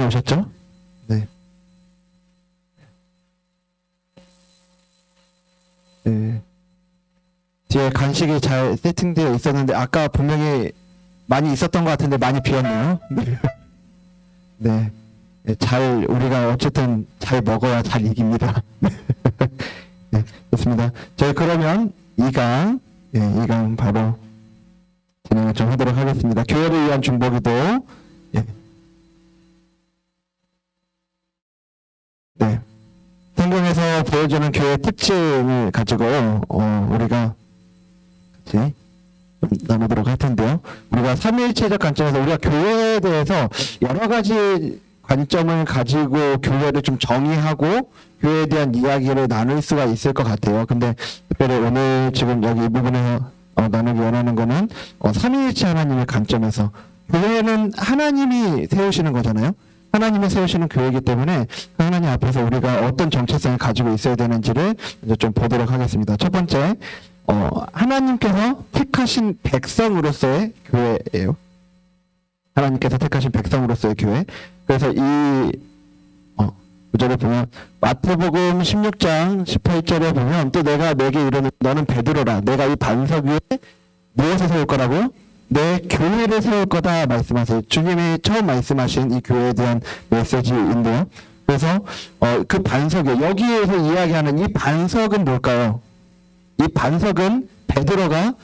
다녀오셨죠? 네. 네. 뒤에 간식이 잘 세팅되어 있었는데 아까 분명히 많이 있었던 것 같은데 많이 비었네요. 네. 네. 네, 잘 우리가 어쨌든 잘 먹어야 잘 이깁니다. 네, 좋습니다. 저희 그러면 2강, 예, 2강 바로 진행을 좀 하도록 하겠습니다. 교회를 위한 중보기도. 예. 네. 성경에서 보여주는 교회의 특징을 가지고 우리가 같이 좀 나누도록 할 텐데요. 우리가 삼위일체적 관점에서 우리가 교회에 대해서 여러 가지 관점을 가지고 교회를 좀 정의하고 교회에 대한 이야기를 나눌 수가 있을 것 같아요. 근데 특별히 오늘 지금 여기 이 부분에서 나누기 원하는 거는 삼위일체 하나님의 관점에서 교회는 하나님이 세우시는 거잖아요. 하나님이 세우시는 교회이기 때문에 그 하나님 앞에서 우리가 어떤 정체성을 가지고 있어야 되는지를 이제 좀 보도록 하겠습니다. 첫 번째, 하나님께서 택하신 백성으로서의 교회예요. 하나님께서 택하신 백성으로서의 교회. 그래서 이 구절을 보면 마태복음 16장 18절에 보면 또 내가 내게 이르는 너는 베드로라 내가 이 반석 위에 무엇을 세울 거라고요? 내 교회를 세울 거다 말씀하세요. 주님이 처음 말씀하신 이 교회에 대한 메시지인데요. 그래서 그 반석에 여기에서 이야기하는 이 반석은 뭘까요? 이 반석은 베드로가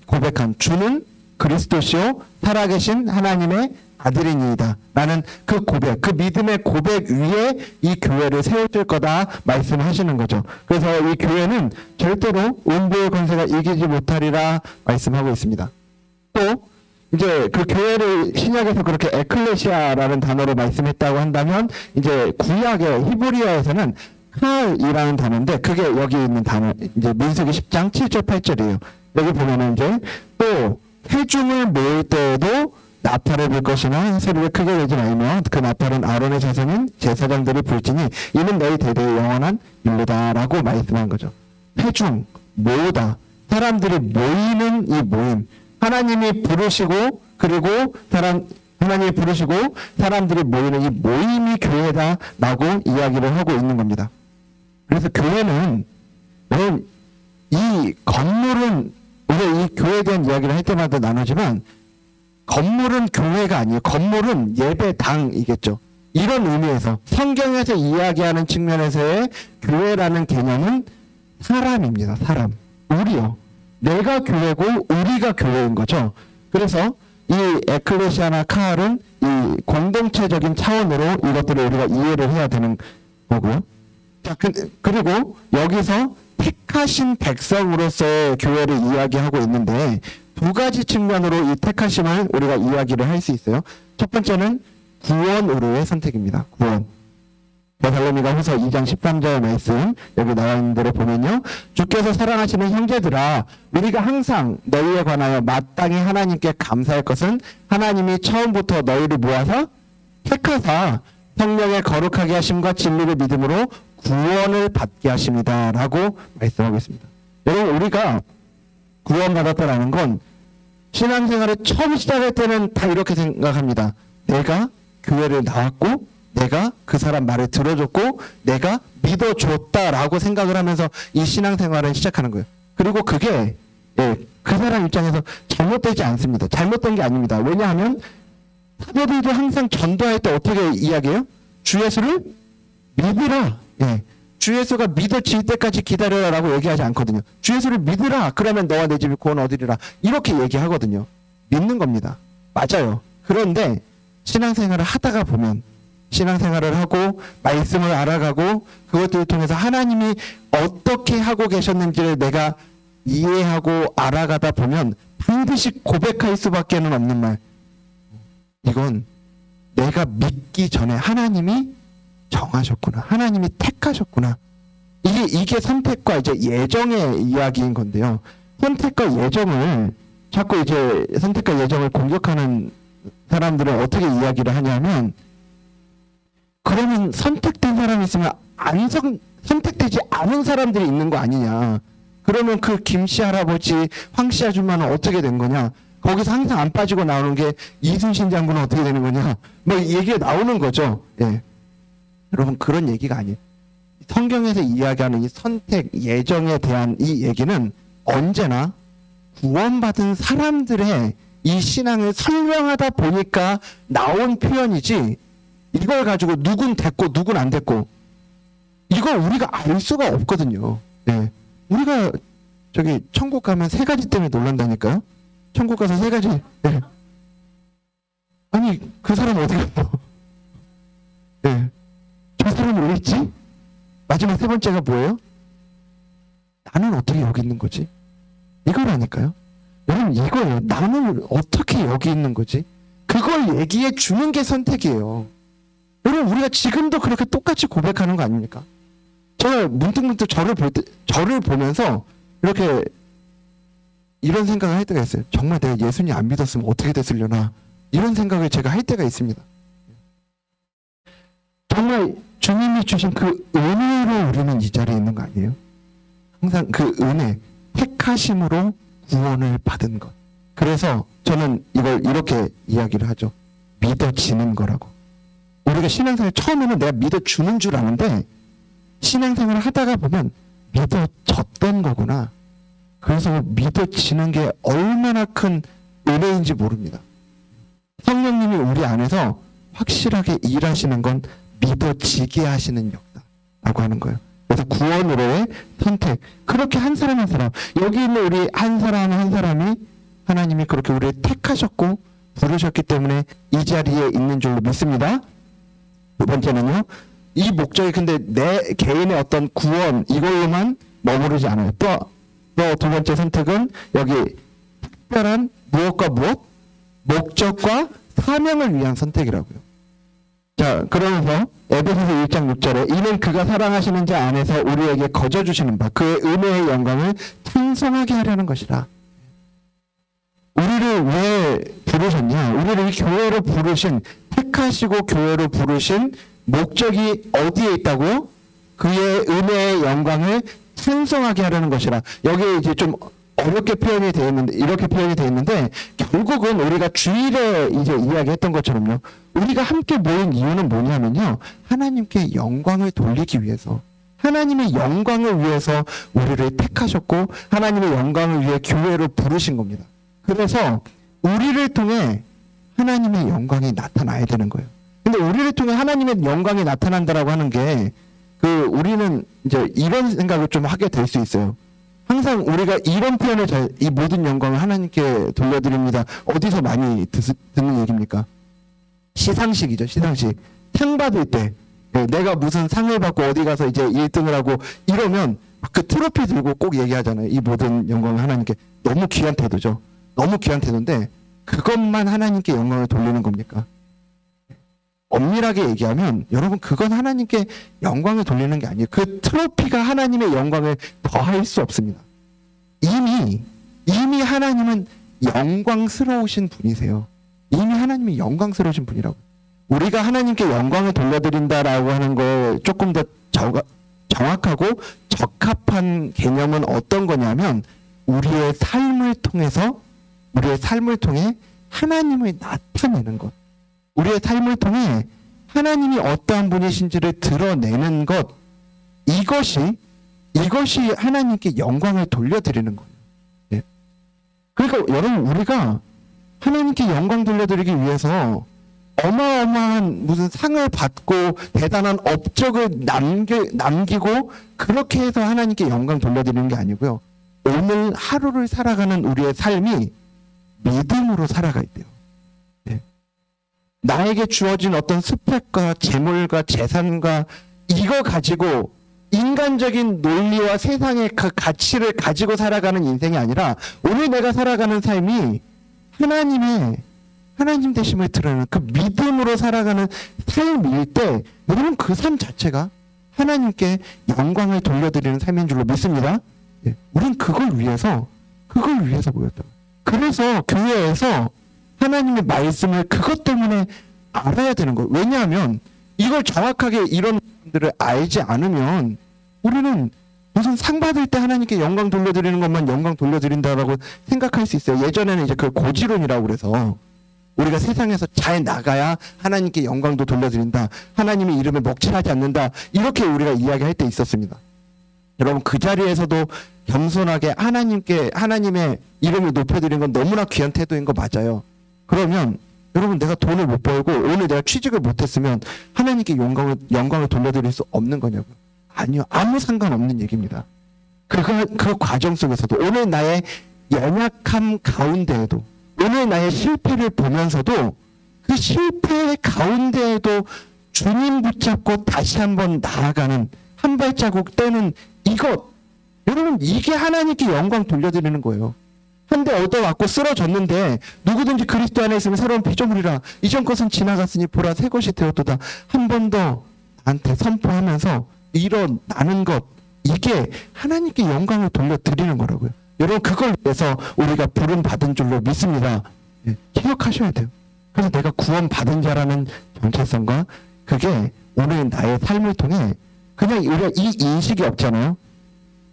고백한 주는 그리스도시요 살아계신 하나님의 아들이니이다 라는 그 고백, 그 믿음의 고백 위에 이 교회를 세워줄 거다 말씀하시는 거죠. 그래서 이 교회는 절대로 음부의 권세가 이기지 못하리라 말씀하고 있습니다. 또 이제 그 교회를 신약에서 그렇게 에클레시아라는 단어로 말씀했다고 한다면 이제 구약의 히브리어에서는 칼이라는 단어인데 그게 여기 있는 단어 이제 민수기 10장 7절 8절이에요. 여기 보면은 이제 또 회중을 모을 때에도 나팔을 불 것이나 소리를 크게 내지 말며 그 나팔은 아론의 자손인 제사장들이 불지니 이는 너희 대대의 영원한 율례다라고 말씀한 거죠. 회중, 모으다, 사람들이 모이는 이 모임, 하나님이 부르시고 그리고 하나님이 부르시고 사람들이 모이는 이 모임이 교회다라고 이야기를 하고 있는 겁니다. 그래서 교회는 이 건물은 우리가 이 교회에 대한 이야기를 할 때마다 나누지만 건물은 교회가 아니에요. 건물은 예배당이겠죠. 이런 의미에서 성경에서 이야기하는 측면에서의 교회라는 개념은 사람입니다. 사람. 우리요. 내가 교회고 우리가 교회인 거죠. 그래서 이 에클레시아나 카알은 이 공동체적인 차원으로 이것들을 우리가 이해를 해야 되는 거고요. 자, 그리고 여기서 택하신 백성으로서의 교회를 이야기하고 있는데 두 가지 측면으로 이 택하심을 우리가 이야기를 할 수 있어요. 첫 번째는 구원으로의 선택입니다. 구원. 데살로니가 후서 2장 13절 말씀 여기 나와 있는 대로 보면요. 주께서 사랑하시는 형제들아 우리가 항상 너희에 관하여 마땅히 하나님께 감사할 것은 하나님이 처음부터 너희를 모아서 택하사 성령의 거룩하게 하심과 진리를 믿음으로 구원을 받게 하십니다 라고 말씀하고 있습니다. 여러분 우리가 구원받았다라는 건 신앙생활을 처음 시작할 때는 다 이렇게 생각합니다. 내가 교회를 나왔고 내가 그 사람 말을 들어줬고 내가 믿어줬다라고 생각을 하면서 이 신앙생활을 시작하는 거예요. 그리고 그게 그 사람 입장에서 잘못되지 않습니다. 잘못된 게 아닙니다. 왜냐하면 사도들도 항상 전도할 때 어떻게 이야기해요? 주 예수를 믿으라. 주 예수가 믿어질 때까지 기다려라라고 얘기하지 않거든요. 주 예수를 믿으라. 그러면 너와 내 집이 구원 얻으리라. 이렇게 얘기하거든요. 믿는 겁니다. 맞아요. 그런데 신앙생활을 하다가 보면 신앙생활을 하고 말씀을 알아가고 그것들을 통해서 하나님이 어떻게 하고 계셨는지를 내가 이해하고 알아가다 보면 반드시 고백할 수밖에는 없는 말. 이건 내가 믿기 전에 하나님이 정하셨구나. 하나님이 택하셨구나. 이게 선택과 이제 예정의 이야기인 건데요. 선택과 예정을 자꾸 이제 선택과 예정을 공격하는 사람들은 어떻게 이야기를 하냐면 그러면 선택된 사람이 있으면 선택되지 않은 사람들이 있는 거 아니냐. 그러면 그 김씨 할아버지, 황씨 아줌마는 어떻게 된 거냐. 거기서 항상 안 빠지고 나오는 게 이순신 장군은 어떻게 되는 거냐, 뭐 얘기가 나오는 거죠. 예. 여러분 그런 얘기가 아니에요. 성경에서 이야기하는 이 선택, 예정에 대한 이 얘기는 언제나 구원받은 사람들의 이 신앙을 설명하다 보니까 나온 표현이지, 이걸 가지고 누군 됐고 누군 안 됐고 이걸 우리가 알 수가 없거든요. 예. 우리가 저기 천국 가면 세 가지 때문에 놀란다니까요. 천국 가서 세 가지. 예. 아니 그 사람 어디 갔어? 예. 저 사람이 왜 있지? 마지막 세 번째가 뭐예요? 나는 어떻게 여기 있는 거지? 이거라니까요. 여러분 이거예요. 나는 어떻게 여기 있는 거지? 그걸 얘기해 주는 게 선택이에요. 여러분 우리가 지금도 그렇게 똑같이 고백하는 거 아닙니까? 제가 문득문득 저를 보면서 이렇게 이런 생각을 할 때가 있어요. 정말 내가 예수님 안 믿었으면 어떻게 됐으려나, 이런 생각을 제가 할 때가 있습니다. 정말 주님이 주신 그 은혜로 우리는 이 자리에 있는 거 아니에요? 항상 그 은혜, 택하심으로 구원을 받은 것. 그래서 저는 이걸 이렇게 이야기를 하죠. 믿어지는 거라고. 우리가 신앙생활 처음에는 내가 믿어주는 줄 아는데 신앙생활을 하다가 보면 믿어졌던 거구나. 그래서 믿어지는 게 얼마나 큰 은혜인지 모릅니다. 성령님이 우리 안에서 확실하게 일하시는 건 믿어지게 하시는 역사라고 하는 거예요. 그래서 구원으로의 선택. 그렇게 한 사람 한 사람, 여기 있는 우리 한 사람 한 사람이 하나님이 그렇게 우리를 택하셨고 부르셨기 때문에 이 자리에 있는 줄로 믿습니다. 두 번째는요, 이 목적이 근데 내 개인의 어떤 구원 이걸로만 머무르지 않아요. 또 두 번째 선택은 여기 특별한 무엇과 무엇? 목적과 사명을 위한 선택이라고요. 자, 그러면서 에베소서 1장 6절에 이는 그가 사랑하시는 자 안에서 우리에게 거저 주시는 바 그의 은혜의 영광을 찬송하게 하려는 것이라. 우리를 왜 부르셨냐? 우리를 이 교회로 부르신, 택하시고 교회로 부르신 목적이 어디에 있다고요? 그의 은혜의 영광을 찬송하게 하려는 것이라. 여기에 이제 좀 어렵게 표현이 되어 있는데, 이렇게 표현이 되어 있는데, 결국은 우리가 주일에 이제 이야기했던 것처럼요, 우리가 함께 모인 이유는 뭐냐면요, 하나님께 영광을 돌리기 위해서, 하나님의 영광을 위해서 우리를 택하셨고 하나님의 영광을 위해 교회로 부르신 겁니다. 그래서 우리를 통해 하나님의 영광이 나타나야 되는 거예요. 근데 우리를 통해 하나님의 영광이 나타난다라고 하는 게, 우리는 이제 이런 생각을 좀 하게 될 수 있어요. 항상 우리가 이런 표현을 이 모든 영광을 하나님께 돌려드립니다. 어디서 많이 듣는 얘기입니까? 시상식이죠, 시상식. 상 받을 때, 내가 무슨 상을 받고 어디 가서 이제 1등을 하고 이러면 그 트로피 들고 꼭 얘기하잖아요. 이 모든 영광을 하나님께. 너무 귀한 태도죠. 너무 귀한 태도인데, 그것만 하나님께 영광을 돌리는 겁니까? 엄밀하게 얘기하면 여러분 그건 하나님께 영광을 돌리는 게 아니에요. 그 트로피가 하나님의 영광을 더할 수 없습니다. 이미 하나님은 영광스러우신 분이세요. 이미 하나님이 영광스러우신 분이라고. 우리가 하나님께 영광을 돌려드린다라고 하는 거 조금 더 정확하고 적합한 개념은 어떤 거냐면, 우리의 삶을 통해 하나님을 나타내는 것. 우리의 삶을 통해 하나님이 어떠한 분이신지를 드러내는 것, 이것이 하나님께 영광을 돌려드리는 거예요. 네. 그러니까 여러분, 우리가 하나님께 영광 돌려드리기 위해서 어마어마한 무슨 상을 받고 대단한 업적을 남기고 그렇게 해서 하나님께 영광 돌려드리는 게 아니고요, 오늘 하루를 살아가는 우리의 삶이 믿음으로 살아가야 돼요. 나에게 주어진 어떤 스펙과 재물과 재산과 이거 가지고 인간적인 논리와 세상의 그 가치를 가지고 살아가는 인생이 아니라, 오늘 내가 살아가는 삶이 하나님 되심을 드러내는 그 믿음으로 살아가는 삶일 때, 여러분 그 삶 자체가 하나님께 영광을 돌려드리는 삶인 줄로 믿습니다. 우린 그걸 위해서 모였다. 그래서 교회에서 하나님의 말씀을 그것 때문에 알아야 되는 거예요. 왜냐하면 이걸 정확하게 이런 분들을 알지 않으면 우리는 무슨 상 받을 때 하나님께 영광 돌려드리는 것만 영광 돌려드린다라고 생각할 수 있어요. 예전에는 이제 그 고지론이라고 그래서 우리가 세상에서 잘 나가야 하나님께 영광도 돌려드린다. 하나님의 이름에 먹칠하지 않는다. 이렇게 우리가 이야기할 때 있었습니다. 여러분 그 자리에서도 겸손하게 하나님의 이름을 높여드리는 건 너무나 귀한 태도인 거 맞아요. 그러면 여러분 내가 돈을 못 벌고 오늘 내가 취직을 못했으면 하나님께 영광을 돌려드릴 수 없는 거냐고요. 아니요. 아무 상관없는 얘기입니다. 그 과정 속에서도 오늘 나의 연약함 가운데에도 오늘 나의 실패를 보면서도 그 실패의 가운데에도 주님 붙잡고 다시 한번 나아가는 한 발자국 떼는 이것 여러분 이게 하나님께 영광 돌려드리는 거예요. 한 대 얻어왔고 쓰러졌는데 누구든지 그리스도 안에 있으면 새로운 피조물이라 이전 것은 지나갔으니 보라 새 것이 되었도다. 한 번 더 나한테 선포하면서 일어나는 것 이게 하나님께 영광을 돌려드리는 거라고요. 여러분 그걸 위해서 우리가 부름 받은 줄로 믿습니다. 기억하셔야 돼요. 그래서 내가 구원 받은 자라는 정체성과 그게 오늘 나의 삶을 통해 그냥 우리가 이 인식이 없잖아요.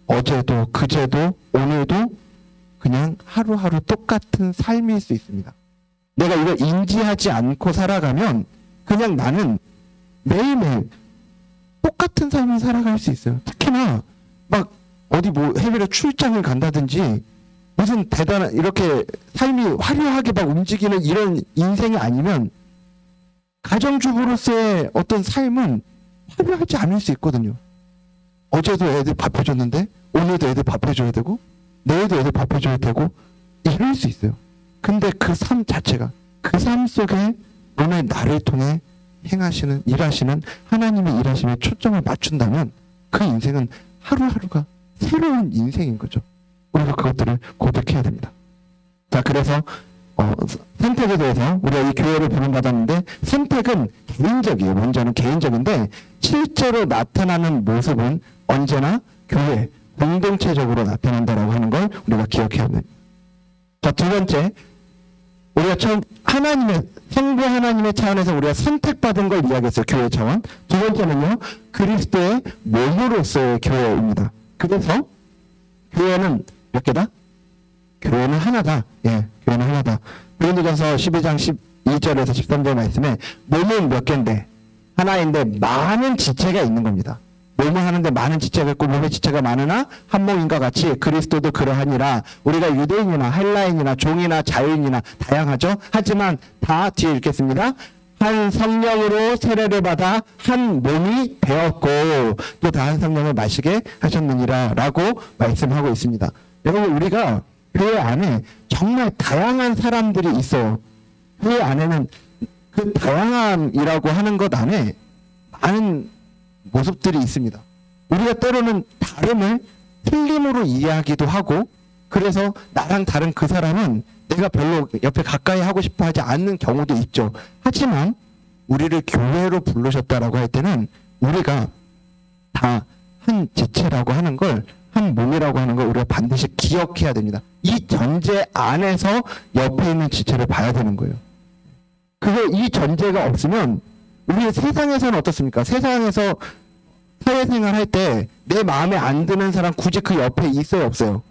어제도 그제도 오늘도 그냥 하루하루 똑같은 삶일 수 있습니다. 내가 이걸 인지하지 않고 살아가면 그냥 나는 매일매일 똑같은 삶을 살아갈 수 있어요. 특히나 막 어디 뭐 해외로 출장을 간다든지 무슨 대단한 이렇게 삶이 화려하게 막 움직이는 이런 인생이 아니면 가정주부로서의 어떤 삶은 화려하지 않을 수 있거든요. 어제도 애들 밥 해줬는데 오늘도 애들 밥 해줘야 되고 내일도 애들 밥 해줘야 되고 이럴 수 있어요. 근데 그 삶 자체가 그 삶 속에 오늘 나를 통해 행하시는 일하시는 하나님의 일하심에 초점을 맞춘다면 그 인생은 하루하루가 새로운 인생인 거죠. 우리가 그것들을 고백해야 됩니다. 자 그래서 선택에 대해서 우리가 이 교회를 부름받았는데 선택은 개인적이에요. 먼저는 개인적인데 실제로 나타나는 모습은 언제나 교회 공동체적으로 나타난다라고 하는 걸 우리가 기억해야 됩니다. 자 두 번째 우리가 처음 성부 하나님의 차원에서 우리가 선택받은 걸 이야기했어요. 교회 차원. 두 번째는요. 그리스도의 몸으로서의 교회입니다. 그래서 교회는 몇 개다? 교회는 하나다. 예, 교회는 하나다. 고린도전서 12장 12절에서 13절 말씀에 몸은 몇 개인데 하나인데 많은 지체가 있는 겁니다. 몸을 하는데 많은 지체가 있고 몸의 지체가 많으나 한 몸인과 같이 그리스도도 그러하니라. 우리가 유대인이나 헬라인이나 종이나 자유인이나 다양하죠. 하지만 다 뒤에 읽겠습니다. 한 성령으로 세례를 받아 한 몸이 되었고 또 다 한 성령을 마시게 하셨느니라 라고 말씀하고 있습니다. 여러분 우리가 교회 안에 정말 다양한 사람들이 있어요. 교회 안에는 그 다양함이라고 하는 것 안에 많은 모습들이 있습니다. 우리가 때로는 다름을 틀림으로 이해하기도 하고 그래서 나랑 다른 그 사람은 내가 별로 옆에 가까이 하고 싶어 하지 않는 경우도 있죠. 하지만 우리를 교회로 부르셨다라고 할 때는 우리가 다 한 지체라고 하는 걸 한 몸이라고 하는 걸 우리가 반드시 기억해야 됩니다. 이 전제 안에서 옆에 있는 지체를 봐야 되는 거예요. 이 전제가 없으면 우리 세상에서는 어떻습니까? 세상에서 사회생활 할 때 내 마음에 안 드는 사람 굳이 그 옆에 있어요, 없어요?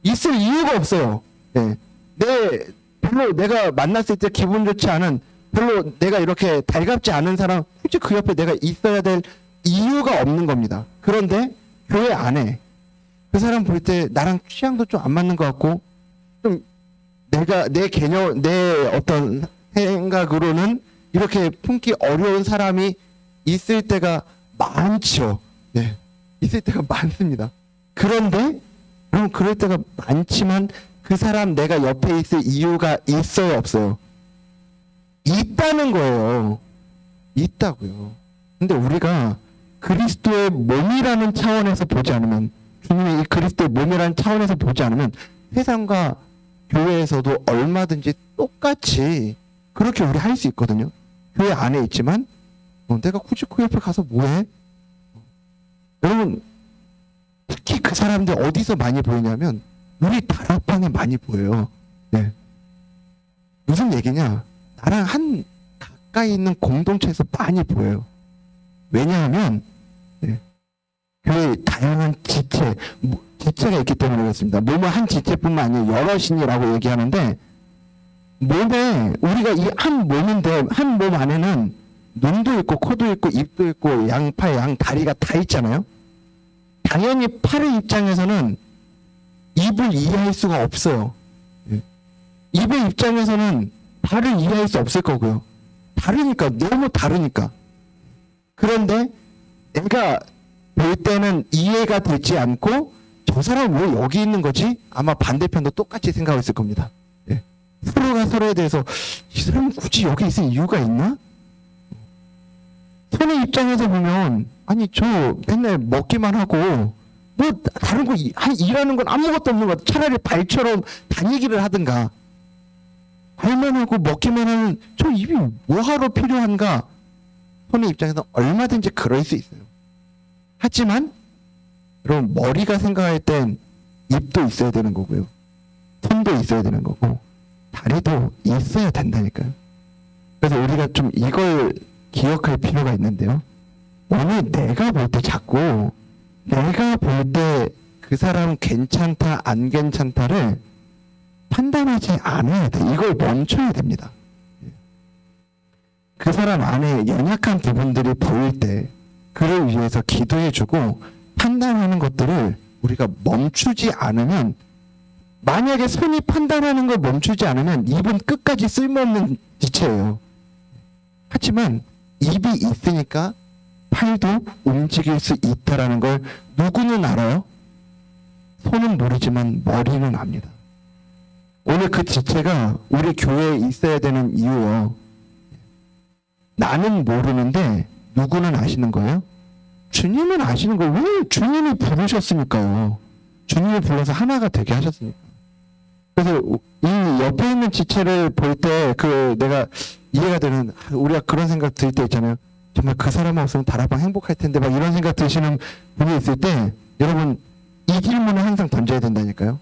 있을 이유가 없어요. 네. 별로 내가 만났을 때 기분 좋지 않은 별로 내가 이렇게 달갑지 않은 사람 굳이 그 옆에 내가 있어야 될 이유가 없는 겁니다. 그런데 교회 안에 그 사람 볼 때 나랑 취향도 좀 안 맞는 것 같고 좀 내 어떤 생각으로는 이렇게 품기 어려운 사람이 있을 때가 많죠. 네. 있을 때가 많습니다. 그런데 여러분 그럴 때가 많지만 그 사람 내가 옆에 있을 이유가 있어요, 없어요? 있다는 거예요. 있다고요. 근데 우리가 그리스도의 몸이라는 차원에서 보지 않으면 주님의 이 그리스도의 몸이라는 차원에서 보지 않으면 세상과 교회에서도 얼마든지 똑같이 그렇게 우리 할 수 있거든요. 교회 안에 있지만 내가 굳이 그 옆에 가서 뭐해? 여러분 특히 그 사람들 어디서 많이 보이냐면 우리 다락방에 많이 보여요. 네. 무슨 얘기냐? 나랑 한 가까이 있는 공동체에서 많이 보여요. 왜냐하면 교회 다양한 지체, 지체가 있기 때문에 그렇습니다. 몸은 한 지체뿐만 아니라 여럿이니라고 얘기하는데, 몸에 우리가 이 한 몸인데 한 몸 안에는 눈도 있고 코도 있고 입도 있고 양팔, 양다리가 다 있잖아요. 당연히 팔의 입장에서는 입을 이해할 수가 없어요. 입의 입장에서는 발을 이해할 수 없을 거고요. 다르니까, 너무 다르니까. 그런데 내가 볼 때는 이해가 되지 않고 저 사람 왜 여기 있는 거지? 아마 반대편도 똑같이 생각했을 겁니다. 서로가 서로에 대해서 이 사람은 굳이 여기 있을 이유가 있나? 손의 입장에서 보면 아니 저 맨날 먹기만 하고 뭐 다른 거 일하는 건 아무것도 없는 것 같아. 차라리 발처럼 다니기를 하든가. 발만 하고 먹기만 하는 저 입이 뭐하러 필요한가? 손의 입장에서 얼마든지 그럴 수 있어요. 하지만 여러분 머리가 생각할 땐 입도 있어야 되는 거고요. 손도 있어야 되는 거고 다리도 있어야 된다니까요. 그래서 우리가 좀 이걸 기억할 필요가 있는데요. 오늘 내가 볼 때 자꾸 내가 볼 때 그 사람 괜찮다 안 괜찮다를 판단하지 않아야 돼. 이걸 멈춰야 됩니다. 그 사람 안에 연약한 부분들이 보일 때 그를 위해서 기도해주고 판단하는 것들을 우리가 멈추지 않으면, 만약에 손이 판단하는 걸 멈추지 않으면 입은 끝까지 쓸모없는 지체예요. 하지만 입이 있으니까 팔도 움직일 수 있다라는 걸 누구는 알아요? 손은 모르지만 머리는 압니다. 오늘 그 지체가 우리 교회에 있어야 되는 이유요. 나는 모르는데 누구는 아시는 거예요? 주님은 아시는 거예요. 왜 주님이 부르셨으니까요. 주님이 불러서 하나가 되게 하셨으니까. 그래서 이 옆에 있는 지체를 볼 때 내가 이해가 되는, 우리가 그런 생각 들 때 있잖아요. 정말 그 사람 없으면 다락방 행복할 텐데 막 이런 생각 드시는 분이 있을 때 여러분 이 질문을 항상 던져야 된다니까요.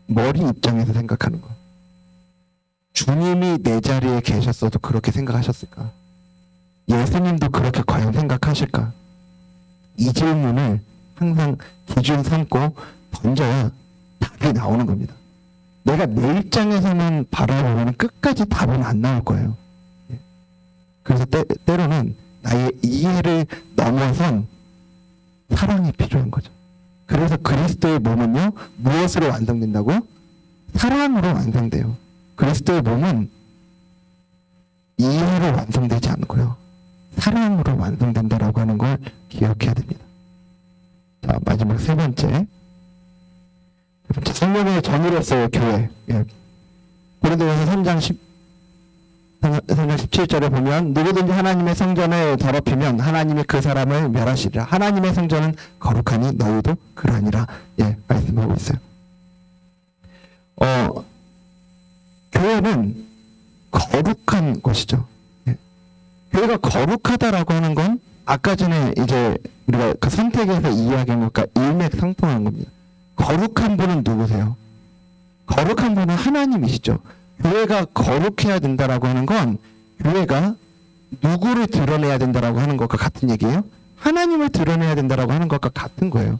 머리 입장에서 생각하는 거. 주님이 내 자리에 계셨어도 그렇게 생각하셨을까? 예수님도 그렇게 과연 생각하실까? 이 질문을 항상 기준 삼고 던져야 답이 나오는 겁니다. 내가 내 입장에서만 바라보면 끝까지 답은 안 나올 거예요. 그래서 때로는 나의 이해를 넘어선 사랑이 필요한 거죠. 그래서 그리스도의 몸은요, 무엇으로 완성된다고요? 사랑으로 완성돼요. 그리스도의 몸은 이해로 완성되지 않고요, 사랑으로 완성된다라고 하는 걸 기억해야 됩니다. 자, 마지막 세 번째. 성령의 전이로서의 교회. 고린도전서 3장 17절에 보면 누구든지 하나님의 성전을 더럽히면 하나님이 그 사람을 멸하시리라. 하나님의 성전은 거룩하니 너희도 그러하니라. 말씀하고 있어요. 교회는 거룩한 곳이죠. 교회가 거룩하다라고 하는 건 아까 전에 이제 우리가 그 선택에서 이야기한 것과 일맥상통한 겁니다. 거룩한 분은 누구세요? 거룩한 분은 하나님이시죠. 교회가 거룩해야 된다라고 하는 건 교회가 누구를 드러내야 된다라고 하는 것과 같은 얘기예요? 하나님을 드러내야 된다라고 하는 것과 같은 거예요.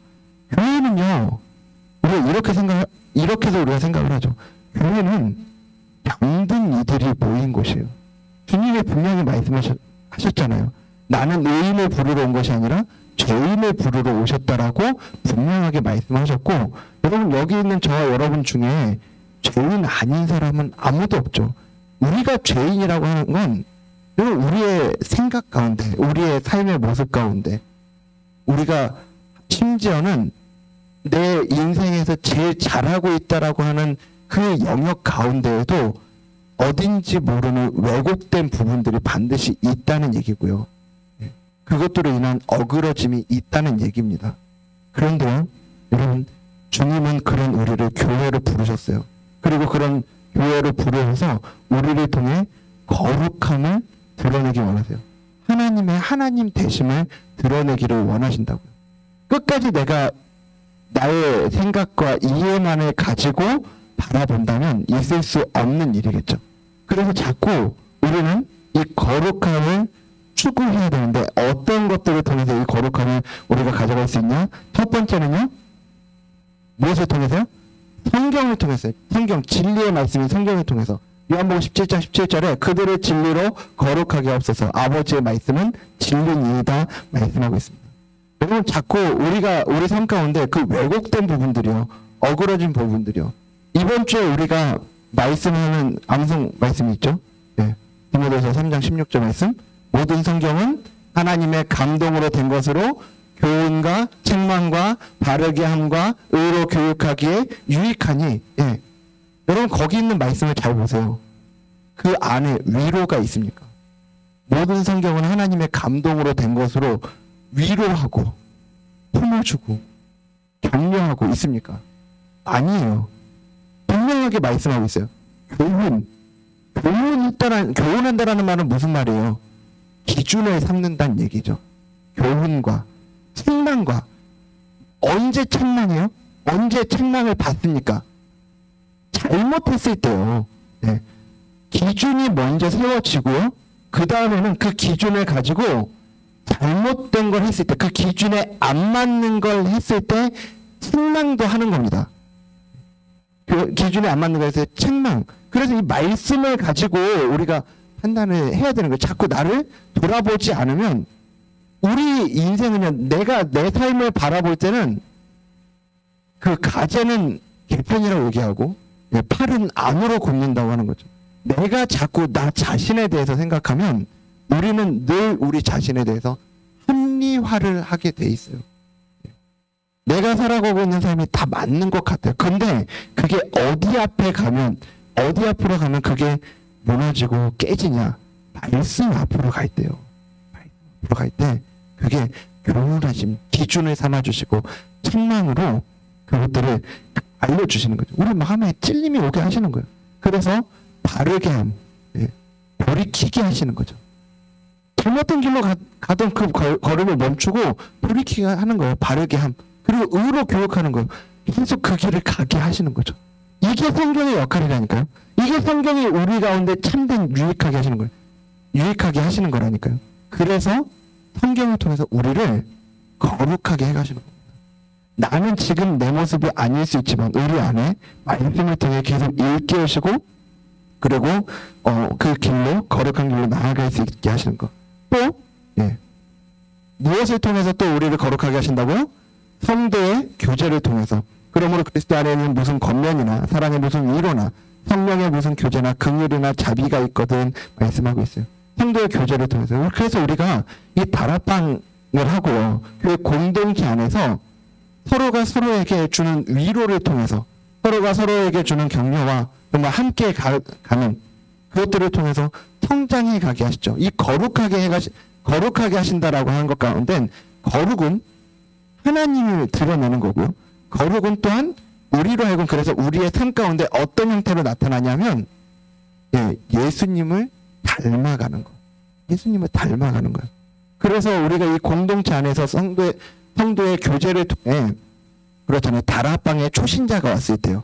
교회는요, 이렇게도 우리가 생각을 하죠. 교회는 병든 이들이 모인 곳이에요. 주님이 분명히 말씀하셨잖아요. 나는 의인을 부르러 온 것이 아니라 죄인을 부르러 오셨다라고 분명하게 말씀하셨고, 여러분 여기 있는 저와 여러분 중에 죄인 아닌 사람은 아무도 없죠. 우리가 죄인이라고 하는 건 우리의 생각 가운데, 우리의 삶의 모습 가운데, 우리가 심지어는 내 인생에서 제일 잘하고 있다라고 하는 그 영역 가운데에도 어딘지 모르는 왜곡된 부분들이 반드시 있다는 얘기고요. 그것들로 인한 어그러짐이 있다는 얘기입니다. 그런데요, 여러분, 주님은 그런 우리를 교회로 부르셨어요. 그리고 그런 교회로 부르셔서 우리를 통해 거룩함을 드러내기 원하세요. 하나님의 하나님 되심을 드러내기를 원하신다고요. 끝까지 내가 나의 생각과 이해만을 가지고 바라본다면 있을 수 없는 일이겠죠. 그래서 자꾸 우리는 이 거룩함을 추구해야 되는데 어떤 것들을 통해서 이 거룩함을 우리가 가져갈 수 있냐? 첫 번째는요. 무엇을 통해서요? 성경을 통해서. 성경, 진리의 말씀인 성경을 통해서. 요한복음 17장 17절에 그들을 진리로 거룩하게 하옵소서. 아버지의 말씀은 진리이다 말씀하고 있습니다. 여러분 자꾸 우리 삶 가운데 그 왜곡된 부분들이요. 어그러진 부분들이요. 이번 주에 우리가 말씀하는 암송 말씀이 있죠. 네. 디모데서 3장 16절 말씀. 모든 성경은 하나님의 감동으로 된 것으로 교훈과 책망과 바르게 함과 의로 교육하기에 유익하니. 예. 여러분 거기 있는 말씀을 잘 보세요. 그 안에 위로가 있습니까? 모든 성경은 하나님의 감동으로 된 것으로 위로하고 품어주고 격려하고 있습니까? 아니에요. 분명하게 말씀하고 있어요. 교훈한다라는 말은 무슨 말이에요? 기준을 삼는다는 얘기죠. 교훈과 책망과. 언제 책망이에요? 언제 책망을 받습니까? 잘못했을 때요. 네. 기준이 먼저 세워지고요. 그 다음에는 그 기준을 가지고 잘못된 걸 했을 때, 그 기준에 안 맞는 걸 했을 때 책망도 하는 겁니다. 그 기준에 안 맞는 걸 했을 때 책망. 그래서 이 말씀을 가지고 우리가 판단을 해야 되는 거예요. 자꾸 나를 돌아보지 않으면 우리 인생은요, 내가 내 삶을 바라볼 때는 그 가재는 개편이라고 얘기하고 팔은 안으로 굽는다고 하는 거죠. 내가 자꾸 나 자신에 대해서 생각하면 우리는 늘 우리 자신에 대해서 합리화를 하게 돼 있어요. 내가 살아가고 있는 삶이 다 맞는 것 같아요. 근데 그게 어디 앞으로 가면 그게 무너지고 깨지냐? 말씀 앞으로 갈 때요. 앞으로 갈 때 그게 교훈하심, 기준을 삼아주시고 책망으로 그것들을 알려주시는 거죠. 우리 마음에 찔림이 오게 하시는 거예요. 그래서 바르게 함, 돌이키게 하시는 거죠. 잘못된 길로 가던 그 걸음을 멈추고 돌이키게 하는 거예요. 바르게 함. 그리고 의로 교육하는 거예요. 계속 그 길을 가게 하시는 거죠. 이게 성경의 역할이라니까요. 이게 성경이 우리 가운데 참된 유익하게 하시는 거예요. 유익하게 하시는 거라니까요. 그래서 성경을 통해서 우리를 거룩하게 해가시는 겁니다. 나는 지금 내 모습이 아닐 수 있지만 우리 안에 말씀을 통해 계속 일깨우시고 그리고 그 길로 거룩한 길로 나아갈 수 있게 하시는 거. 또 무엇을 통해서 또 우리를 거룩하게 하신다고요? 성도의 교제를 통해서. 그러므로 그리스도 안에는 무슨 겉면이나 사랑의 무슨 위로나 성령의 무슨 교제나 긍휼이나 자비가 있거든 말씀하고 있어요. 성도의 교제를 통해서. 그래서 우리가 이 다락방을 하고요. 그 공동체 안에서 서로가 서로에게 주는 위로를 통해서 서로가 서로에게 주는 격려와 정말 함께 가는 그것들을 통해서 성장해 가게 하시죠. 이 거룩하게 하신다라고 하는 것 가운데 거룩은 하나님을 드러내는 거고요. 거룩은 또한 우리로 하여금 그래서 우리의 삶 가운데 어떤 형태로 나타나냐면 예수님을 닮아가는 거. 예수님을 닮아가는 거예요. 그래서 우리가 이 공동체 안에서 성도의 교제를 통해 그렇잖아요. 다락방에 초신자가 왔을 때요.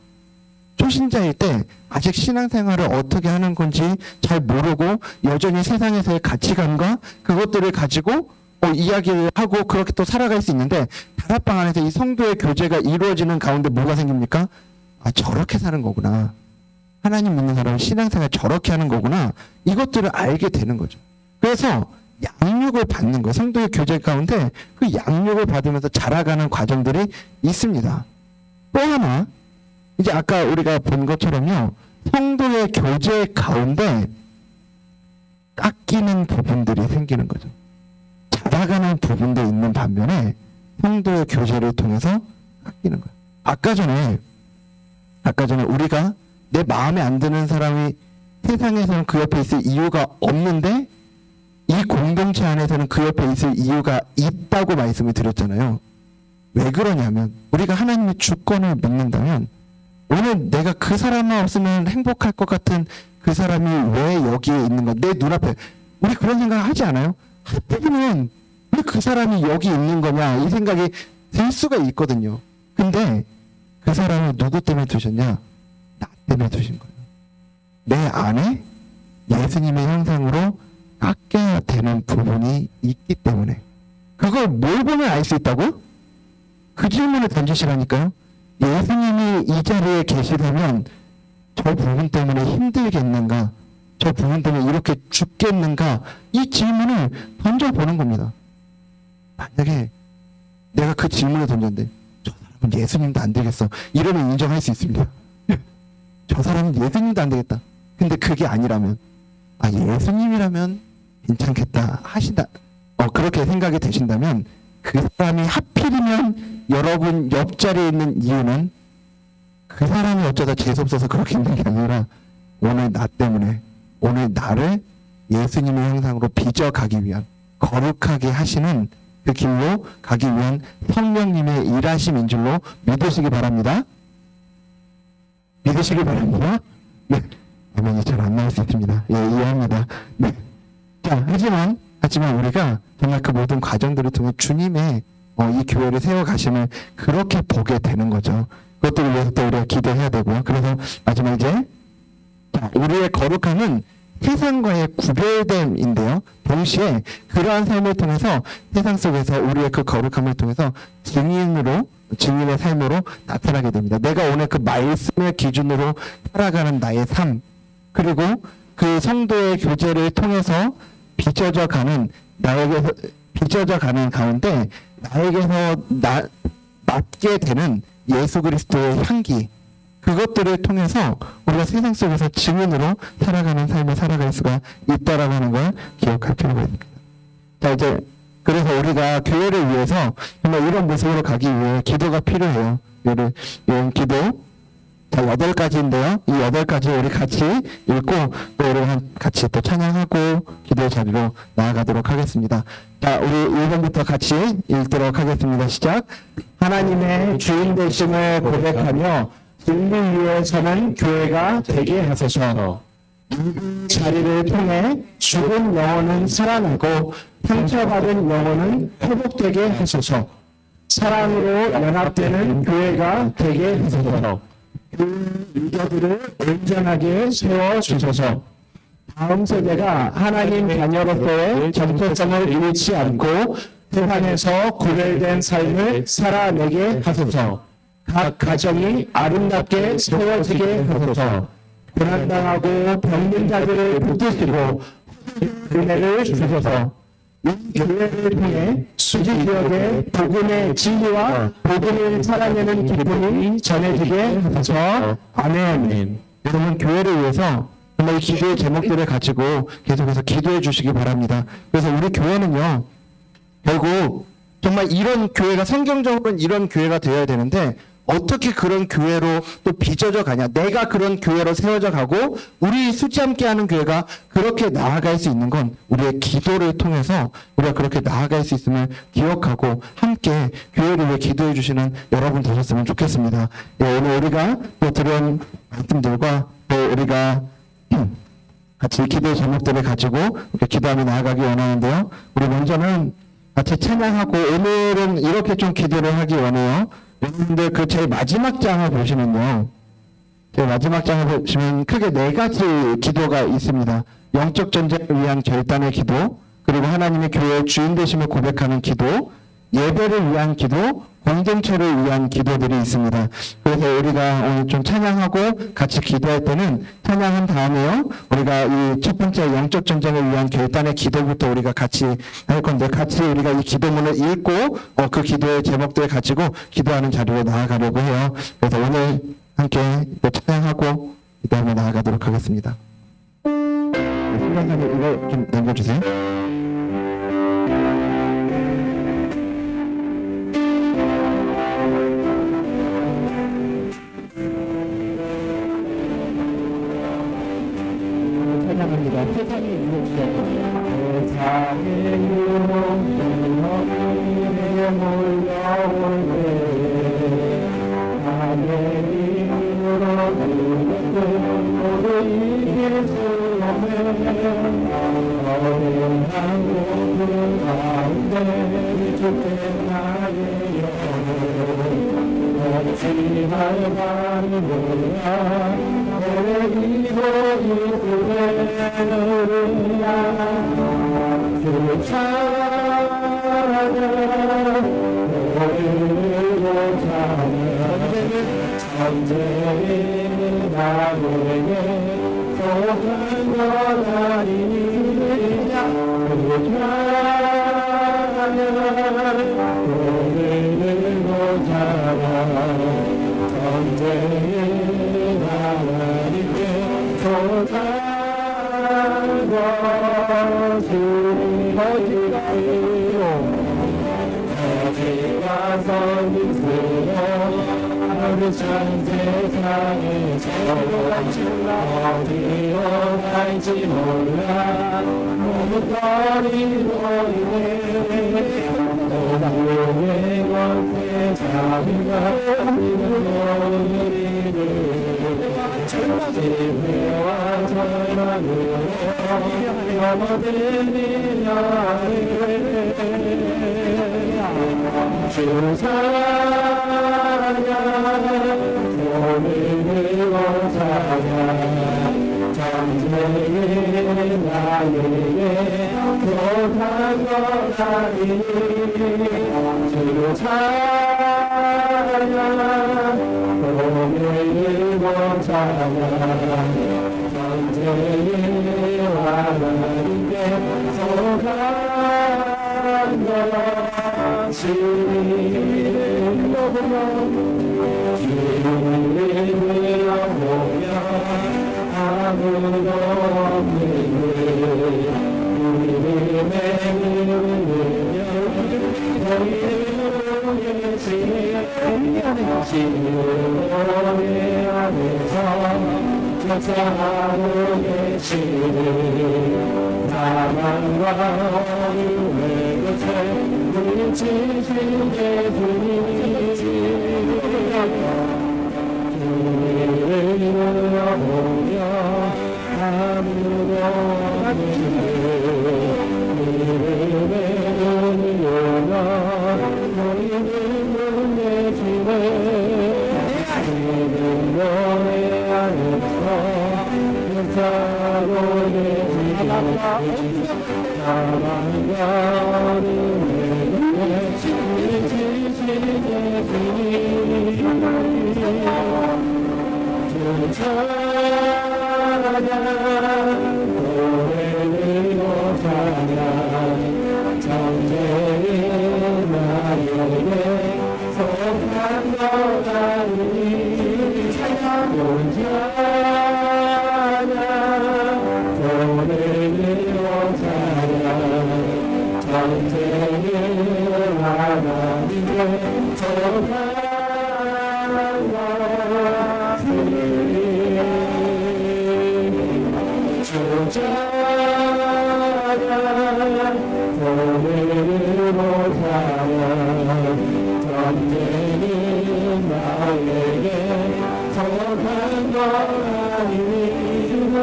초신자일 때 아직 신앙생활을 어떻게 하는 건지 잘 모르고 여전히 세상에서의 가치관과 그것들을 가지고 이야기를 하고 그렇게 또 살아갈 수 있는데 다락방 안에서 이 성도의 교제가 이루어지는 가운데 뭐가 생깁니까? 아, 저렇게 사는 거구나. 하나님 믿는 사람은 신앙생활 저렇게 하는 거구나. 이것들을 알게 되는 거죠. 그래서 양육을 받는 거예요. 성도의 교제 가운데 그 양육을 받으면서 자라가는 과정들이 있습니다. 또 하나, 이제 아까 우리가 본 것처럼요. 성도의 교제 가운데 깎이는 부분들이 생기는 거죠. 자라가는 부분도 있는 반면에 성도의 교제를 통해서 깎이는 거예요. 아까 전에 우리가 내 마음에 안 드는 사람이 세상에서는 그 옆에 있을 이유가 없는데 이 공동체 안에서는 그 옆에 있을 이유가 있다고 말씀을 드렸잖아요. 왜 그러냐면 우리가 하나님의 주권을 믿는다면 오늘 내가 그 사람만 없으면 행복할 것 같은 그 사람이 왜 여기에 있는 거 내 눈앞에 우리 그런 생각 하지 않아요? 하필이면 왜 그 사람이 여기 있는 거냐 이 생각이 들 수가 있거든요. 근데 그 사람을 누구 때문에 두셨냐? 나 때문에 두신 거예요. 내 안에 예수님의 형상으로 깎여야 되는 부분이 있기 때문에. 그걸 뭘 보면 알 수 있다고? 그 질문을 던지시라니까요. 예수님이 이 자리에 계시다면 저 부분 때문에 힘들겠는가? 저 부분 때문에 이렇게 죽겠는가? 이 질문을 던져보는 겁니다. 만약에 내가 그 질문을 던졌는데 저 사람은 예수님도 안 되겠어, 이러면 인정할 수 있습니다. 저 사람은 예수님도 안 되겠다. 근데 그게 아니라면, 아, 예수님이라면 괜찮겠다 하시다, 그렇게 생각이 되신다면, 그 사람이 하필이면 여러분 옆자리에 있는 이유는 그 사람이 어쩌다 재수없어서 그렇게 있는 게 아니라 오늘 나 때문에, 오늘 나를 예수님의 형상으로 빚어가기 위한, 거룩하게 하시는 그 길로 가기 위한 성령님의 일하심인 줄로 믿으시기 바랍니다. 믿으시기 바랍니다. 네. 아멘이 잘 안 나올 수 있습니다. 예, 이해합니다. 네. 자, 하지만 우리가 정말 그 모든 과정들을 통해 주님의 이 교회를 세워가심을 그렇게 보게 되는 거죠. 그것들을 위해서 또 우리가 기도해야 되고요. 그래서 마지막 이제, 자, 우리의 거룩함은 세상과의 구별됨인데요. 동시에 그러한 삶을 통해서 세상 속에서 우리의 그 거룩함을 통해서 증인의 삶으로 나타나게 됩니다. 내가 오늘 그 말씀의 기준으로 살아가는 나의 삶, 그리고 그 성도의 교제를 통해서 빚어져 가는 가운데 나에게서 맡게 되는 예수 그리스도의 향기, 그것들을 통해서 우리가 세상 속에서 증인으로 살아가는 삶을 살아갈 수가 있다라고 하는 걸 기억할 필요가 있습니다. 자, 이제 그래서 우리가 교회를 위해서 정말 이런 모습으로 가기 위해 기도가 필요해요. 이런 기도, 자, 8가지인데요. 이 8가지 우리 같이 읽고 또 우리 같이 또 찬양하고 기도의 자리로 나아가도록 하겠습니다. 자, 우리 1번부터 같이 읽도록 하겠습니다. 시작. 하나님의 주인 되심을 고백하며 진리 위에 서는 교회가 되게 하소서. 이 자리를 통해 죽은 영혼은 살아나고 상처받은 영혼은 회복되게 하소서. 사랑으로 연합되는 교회가 되게 하소서. 그 리더들을 온전하게 세워주소서. 다음 세대가 하나님 자녀로서의 정체성을 잃지 않고 세상에서 구별된 삶을 살아내게 하소서. 각 가정이 아름답게 세워지게 하소서. 고난당하고 병든 자들을 붙드시고 은혜를 주소서. 이 교회를 통해 수지 지역에 복음의 진리와 복음을 살아내는 기쁨이 전해지게 하소서. 아멘. 여러분, 교회를 위해서 정말 이 기도의 제목들을 가지고 계속해서 기도해 주시기 바랍니다. 그래서 우리 교회는요, 결국 정말 이런 교회가, 성경적으로는 이런 교회가 되어야 되는데 어떻게 그런 교회로 또 빚어져 가냐, 내가 그런 교회로 세워져 가고 우리 수지 함께하는 교회가 그렇게 나아갈 수 있는 건 우리의 기도를 통해서 우리가 그렇게 나아갈 수 있음을 기억하고 함께 교회를 위해 기도해 주시는 여러분 되셨으면 좋겠습니다. 네, 오늘 우리가 또 들은 말씀들과 또 우리가 같이 기도의 제목들을 가지고 이렇게 기도하며 나아가기 원하는데요. 우리 먼저는 같이 찬양하고 오늘은 이렇게 좀 기도를 하기 원해요. 여러분들 그 제일 마지막 장을 보시면요, 제일 마지막 장을 보시면 크게 4가지 기도가 있습니다. 영적 전쟁을 위한 결단의 기도, 그리고 하나님의 교회의 주인 되심을 고백하는 기도, 예배를 위한 기도, 공동체를 위한 기도들이 있습니다. 그래서 우리가 오늘 좀 찬양하고 같이 기도할 때는 찬양한 다음에요, 우리가 이 첫 번째 영적 전쟁을 위한 결단의 기도부터 우리가 같이 할 건데, 같이 우리가 이 기도문을 읽고 그 기도의 제목들 가지고 기도하는 자리로 나아가려고 해요. 그래서 오늘 함께 찬양하고 기도하며 나아가도록 하겠습니다. 순간사님 이거 좀 넘겨주세요. 찬양합니다. 세상에 있는 세상에 유혹에 몰려올 때 하나님으로 모두 이길 수 없는 어려운 모든 가운데 주께 나의 영혼 없이 할망이 뭐야 내리고 이끌에 너를 향한 전쟁이 나에게 소중한 것 아니냐 오늘을 보자라 전쟁이 나에게 소중한 것이 어디가요 어디가 선있으며 어르신 세상에 어디로 갈지 몰라 머뭇거리고 있네 오늘의 것에 자비가 있는 오늘이를 지혜와 절망으로 넘어들리려 해 주 찬양 오늘을 찬양 전쟁이 나에게 못한 것 아니니 주를 찬양 오늘을 찬양 전쟁이 하나님께 속한 것이 주님을 보며 아무도 없는 우리의 시로의 안에서 역사하고 계시는 사랑과 어둠의 끝에 물리치신 예수님 주님을 보며 아무도 없는 이름의 눈을 열어 너희를 보내주네 주님 너의 안에서 역사로 계시는 사랑과 어둠의 끝에 물리치신 예수님 찬양 노래를 찬양 전쟁이 나에게 속한 것 아니니 찬양 노래를 찬양 전쟁이 하나님께 속한 오늘로 찬양 전쟁이 나에게 속한 것 아니니 찬양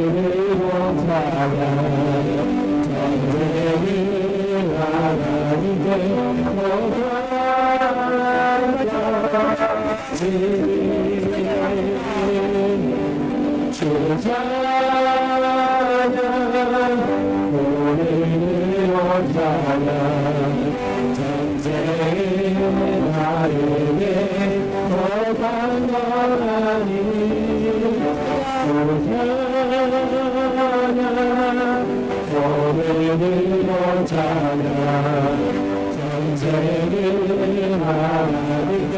오늘로 찬양 전쟁이 하나님께 속한 주 찬양 오늘로 찬양 전쟁이 나에게 속한 것 아니니 주 찬양 오늘로 찬양 전쟁이 하나님께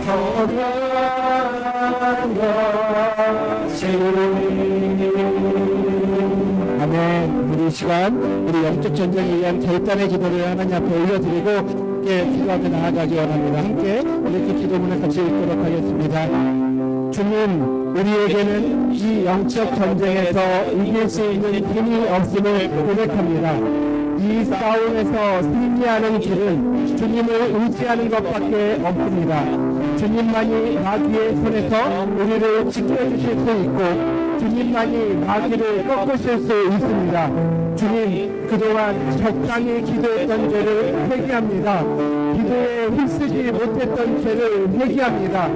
속한 아멘. 우리 시간 우리 영적 전쟁에 의한 결단의 기도를 하나님 앞에 올려드리고 함께 기도하며 나아가기 원합니다. 함께 이렇게 기도문을 같이 읽도록 하겠습니다. 주님, 우리에게는 이 영적 전쟁에서 이길 수 있는 힘이 없음을 고백합니다. 이 싸움에서 승리하는 길은 주님을 의지하는 것밖에 없습니다. 주님만이 마귀의 손에서 우리를 지켜주실 수 있고 주님만이 마귀를 꺾으실 수 있습니다. 주님, 그동안 적당히 기도했던 죄를 회개합니다. 기도에 힘쓰지 못했던 죄를 회개합니다.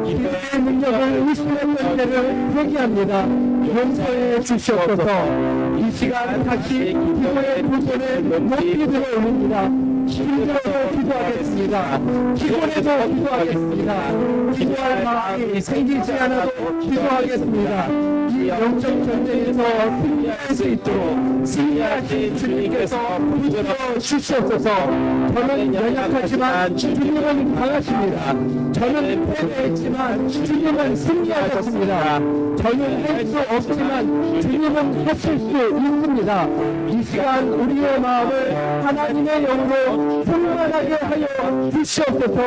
기도의 능력을 의심했던 때를 회개합니다. 용서해 주시옵소서. 이 시간 다시 기도의 도전을 높이 들어 올립니다. 힘들어도 기도하겠습니다. 피곤해도 기도하겠습니다. 기도할 마음이 생기지 않아도 기도하겠습니다. 이 영적 전쟁에서 승리할 수 있도록 승리하신 주님께서 붙들어 주시옵소서. 저는 연약하지만 주님은 강하십니다. 저는 패배했지만 주님은 승리하셨습니다. 저는 할 수 없지만 주님은 하실 수 있습니다. 이 시간 우리의 마음을 하나님의 영으로 충만하게 하여 주시옵소서.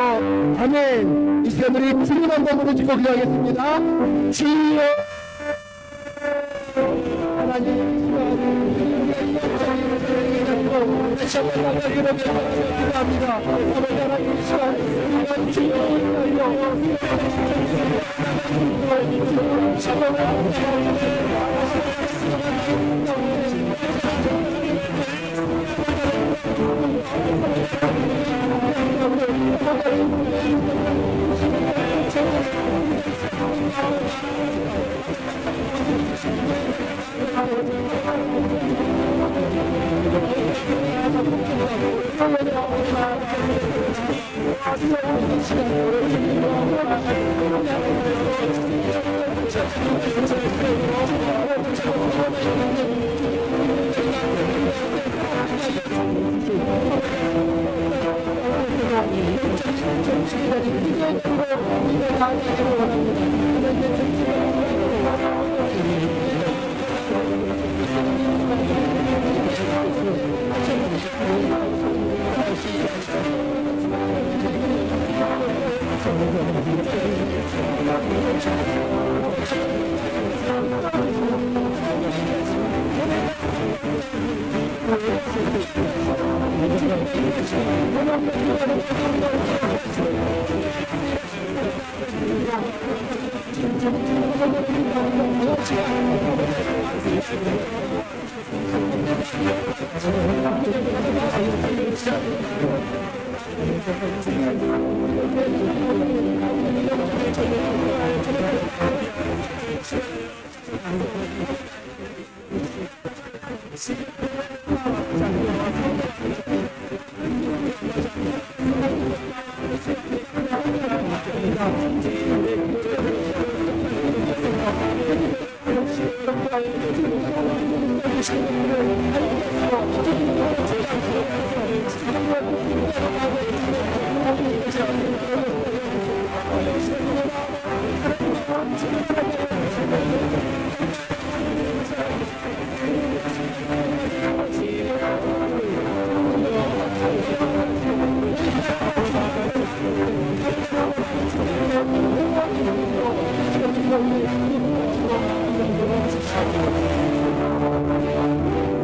아멘. 이 시간 우리 주님 한 번으로 짓고 기도하겠습니다. 주여 하나님 다시 한번 나가기로 기도합니다. 아버지 하나님 이 시간 우리가 주님을 위하여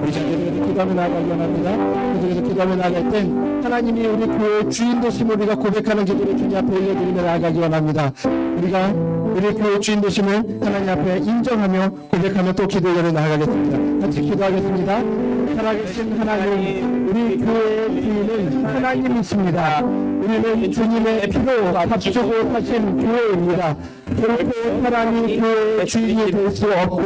우리 자녀들에게 기도하며 나아가기 원합니다. 그래서 기도하며 나아갈 땐 하나님이 우리 교회의 주인 되심을 우리가 고백하는 기도를 주님 앞에 올려드리며 나아가기 원합니다. 우리가 우리 교회의 주인 되심을 하나님 앞에 인정하며 고백하며 또 기도하며 나아가겠습니다. 같이 기도하겠습니다. 살아계신 하나님, 우리 교회의 주인은 하나님이십니다. 우리는 주님의 피로 합주고 사신 교회입니다. 결코 사람이 교회의 주인이 될 수 없고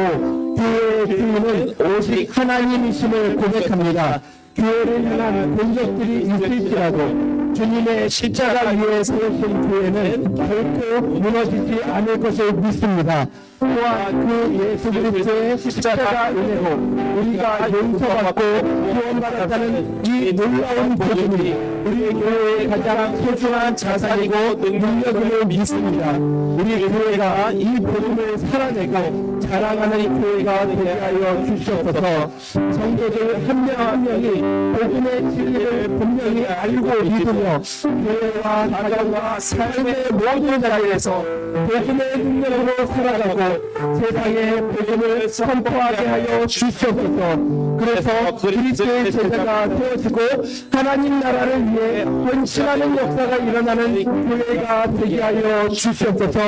교회의 주인은 오직 하나님이심을 고백합니다. 교회를 향한 공격들이 있을지라도 주님의 십자가 위에 세우신 교회는 결코 무너지지 않을 것을 믿습니다. 또한 그 예수 그리스도의 십자가 은혜로 우리가 용서받고 구원받았다는 이 놀라운 복음이 우리 교회의 가장 소중한 자산이고 능력임을 믿습니다. 우리 교회가 이 복음을 살아내고 자랑하는 교회가 되게 하여 주시옵소서. 성도들 한 명 한 명이 복음의 진리를 분명히 알고 믿으며 교회와 가정과 삶의 모든 자리에서 복음의 능력으로 살아가고 세상에 복음을 선포하게 하여 주시옵소서. 그래서 그리스도의 제자가 되어지고 하나님 나라를 위해 헌신하는 역사가 일어나는 교회가 되게 하여 주시옵소서.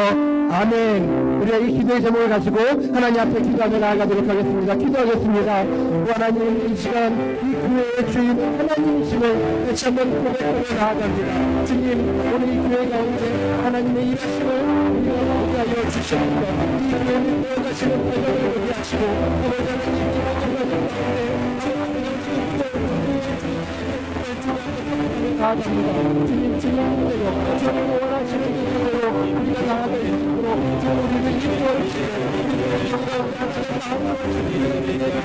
아멘. 우리가 이 기도의 제목을 가지고 하나님 앞에 기도하며 나아가도록 하겠습니다. 기도하겠습니다. 하나님, 이 시간 이 교회의 주인 하나님이심을 다시 한번 고백하며 나아갑니다. 주님, 오늘 이 교회 가운데 하나님의 일하심을 우리가 보게 하여 주시옵소서. 이 교회는 무엇하시는 발견을 보게 하시고 아버지 하나님 기도하는 가운데 나아갑니다. 주님 주님대로 주님 원하시는 대로 우리가 나아갈 수 있도록 우리를 인도해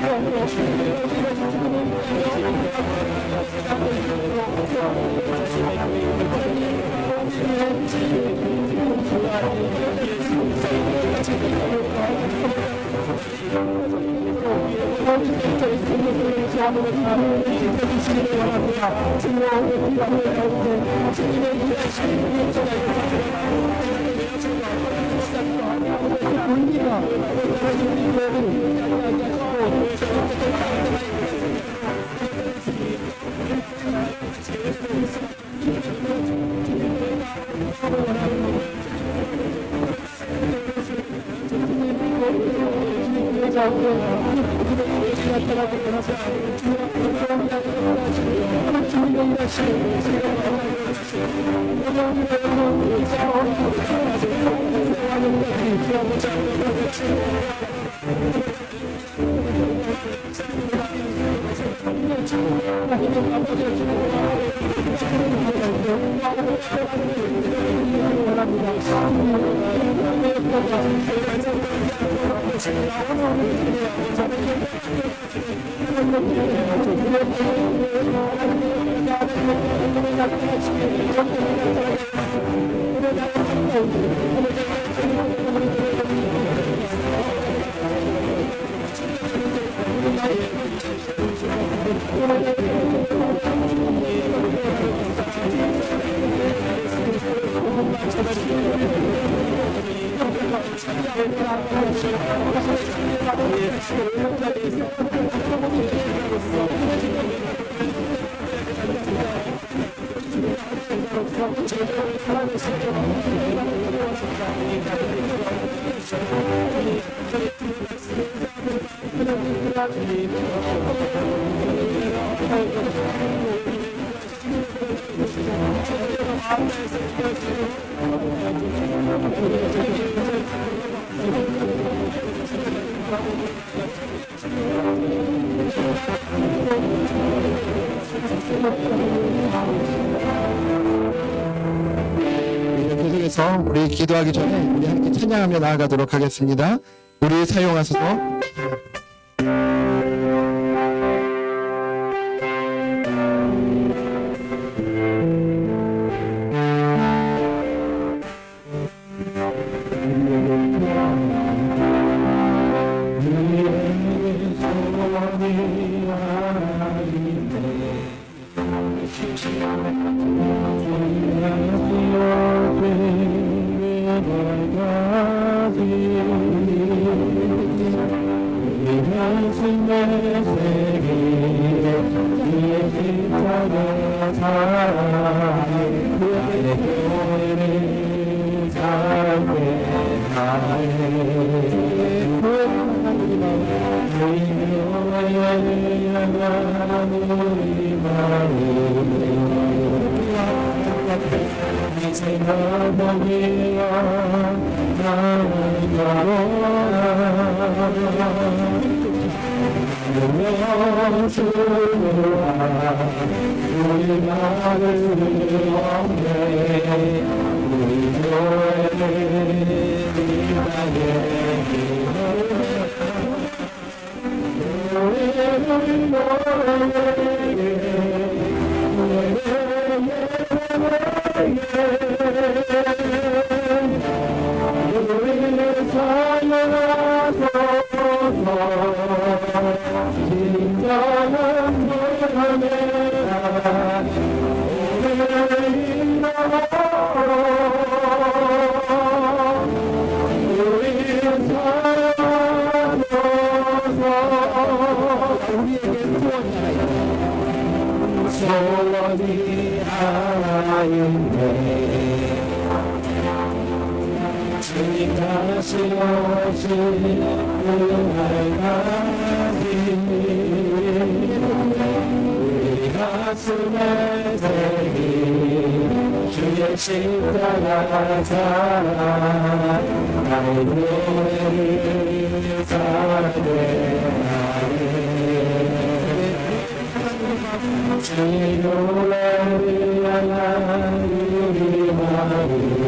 계속해서 우리 기도하기 전에 우리 함께 찬양하며 나아가도록 하겠습니다. 우리 사용하셔서 주님 다시 오시는 날까지 우리 가슴에 새긴 주의 십자가 사랑 나의 노래를 찬양하네 주의 노래를 향한 우리 마음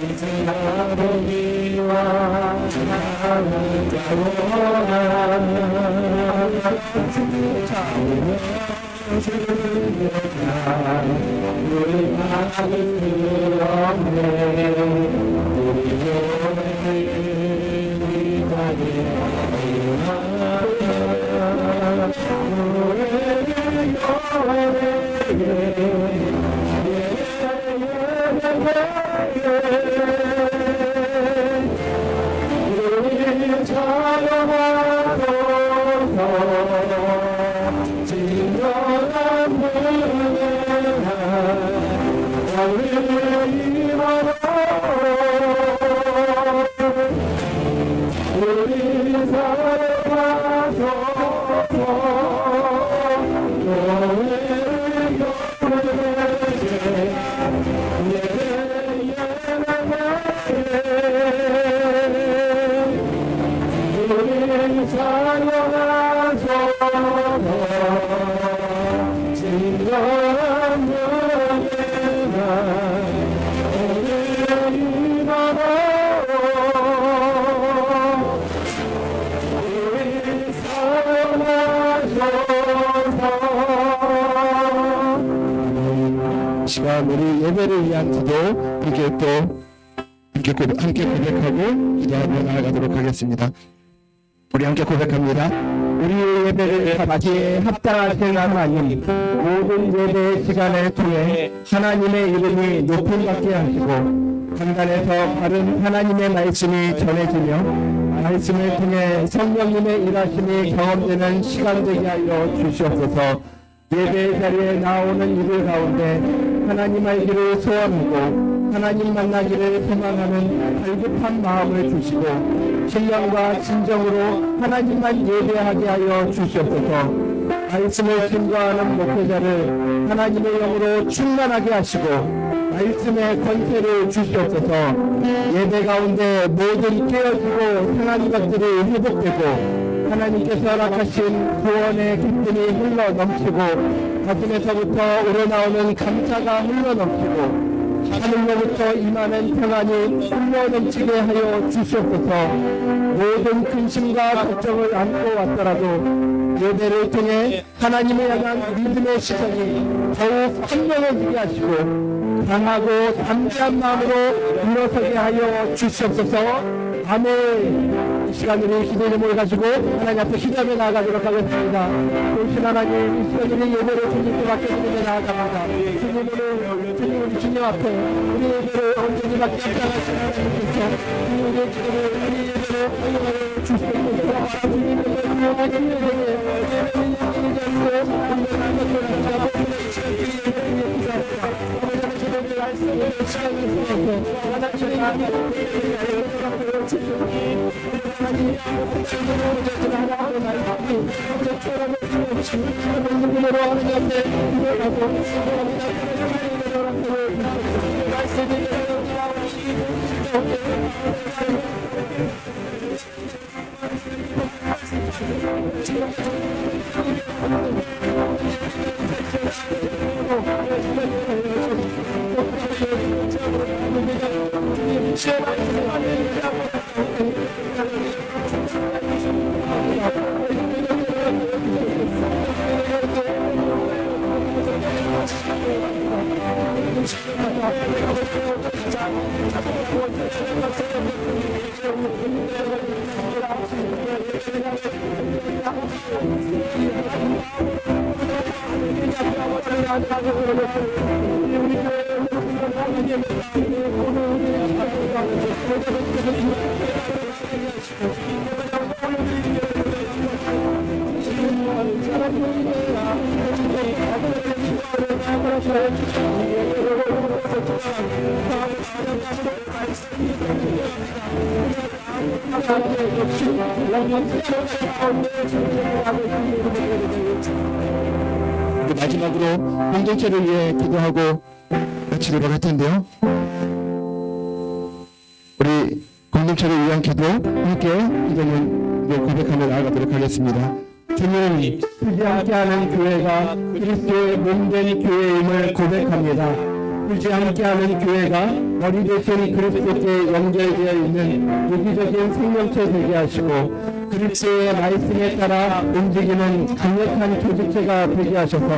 이제 아버지와 나는 우리 마음을 없네 우리 노래를 우리 찬양하소서 진정한 우리 시간 우리 예배를 위한 기도 함께 고백하고 기도하며 나아가도록 하겠습니다. 우리 함께 고백합니다. 우리의 예배를 받기에 합당하신 하나님, 모든 예배 시간을 통해 하나님의 이름이 높임 받게 하시고 강단에서 바른 하나님의 말씀이 전해지며 말씀을 통해 성령님의 일하심이 경험되는 시간 되게 하여 주시옵소서. 예배 자리에 나오는 이들 가운데 하나님 알기를 소원하고 하나님 만나기를 소망하는 갈급한 마음을 주시고 신령과 진정으로 하나님만 예배하게 하여 주시옵소서. 말씀을 증거하는 목회자를 하나님의 영으로 충만하게 하시고 말씀의 권세를 주시옵소서. 예배 가운데 모든 깨어지고 상한 것들이 회복되고 하나님께서 허락하신 구원의 기쁨이 흘러 넘치고 가슴에서부터 우러나오는 감사가 흘러 넘치고 하늘로부터 임하는 평안이 흘러 넘치게 하여 주시옵소서. 모든 근심과 걱정을 안고 왔더라도 예배를 통해 하나님을 향한 믿음의 시선이 더욱 선명해지게 하시고 강하고 담대한 마음으로 일어서게 하여 주시옵소서. 아멘. 이 시간 우리 기도 이름을 가지고 하나님 앞에 기도하며 나아가도록 하겠습니다. 오신 하나님, 이 시간 우리 예배를 주님께 맡겨드리며 나아갑니다. 주님, 주님 앞에 우리 예배를 온전히 맡겨 합당하신 하나님께서 우리의 기도를 우리 예배를 허용하여 주시옵소서. 주님의 마지막으로 공동체를 위해 기도하고 같이 기도할 텐데요. 우리 공동체를 위한 기도 함께 기도는 고백하며 나아가도록 하겠습니다. 주님, 풀지 않게 하는 교회가 그리스도의 몸된 교회임을 고백합니다. 풀지 않게 하는 교회가 머리 대신 그리스도께 연결되어 있는 유기적인 생명체 되게 하시고 그리스도의 말씀에 따라 움직이는 강력한 조직체가 되게 하셔서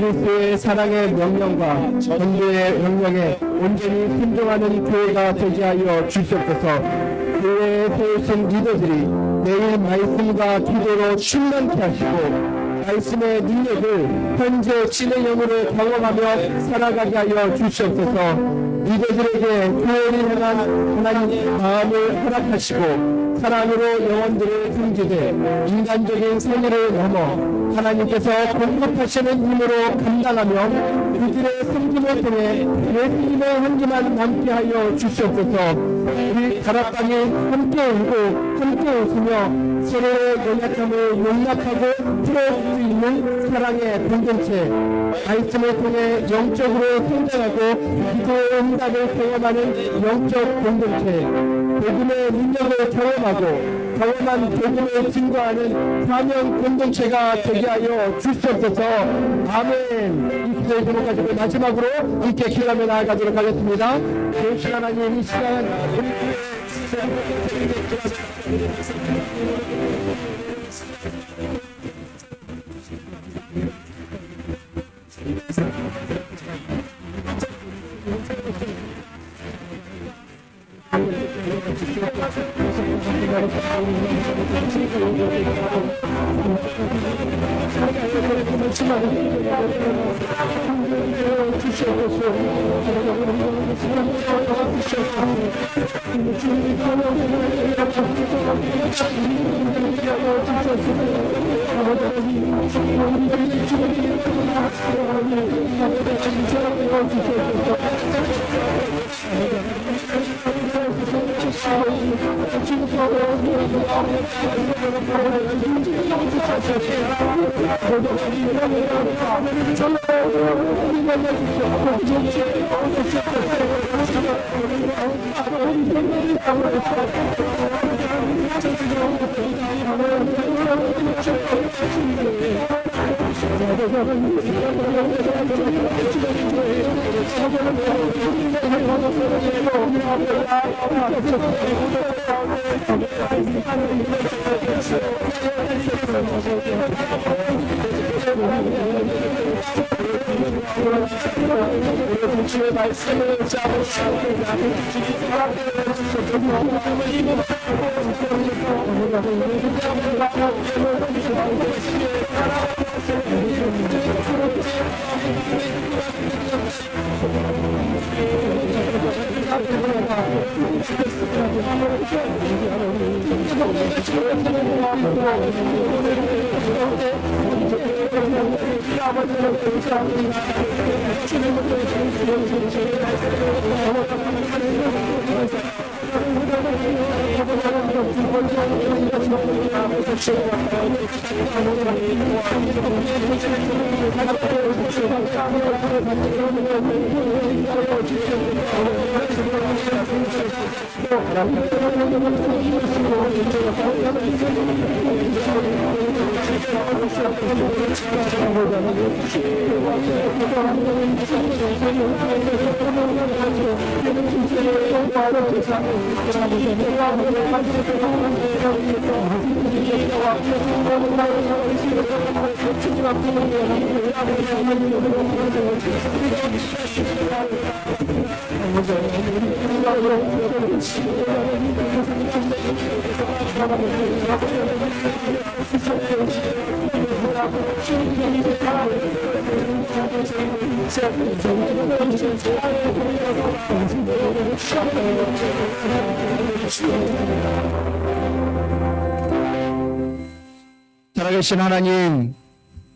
그리스도의 사랑의 명령과 전도의 명령에 온전히 순종하는 교회가 되게 하여 주시옵소서. 교회에 세우신 리더들이 매일 말씀과 기도로 충만케 하시고 말씀의 능력을 현재 진행형으로 경험하며 살아가게 하여 주시옵소서. 리더들에게 교회를 향한 하나님의 마음을 허락하시고 사랑으로 영혼들을 숨기되 인간적인 생애를 넘어 하나님께서 공급하시는 힘으로 감당하며 그들의 섬김을 통해 예수님의 향기만 남게 하여 주시옵소서. 우리 다락방이 함께 울고 함께 웃으며 서로의 연약함을 용납하고 풀어줄 수 있는 사랑의 공동체, 말씀을 통해 영적으로 성장하고 기도의 응답을 경험하는 영적 공동체, 복음의 능력을 경험한 복음을 증거하는 사명 공동체가 되게 하여 주시옵소서. 아멘. 이 기도의 제목 가지고 마지막으로 함께 기도하며 나아가도록 하겠습니다. 예수 하나님, 이 시간 우리 주의 말씀을 잡으시옵소서. 살아계신 하나님,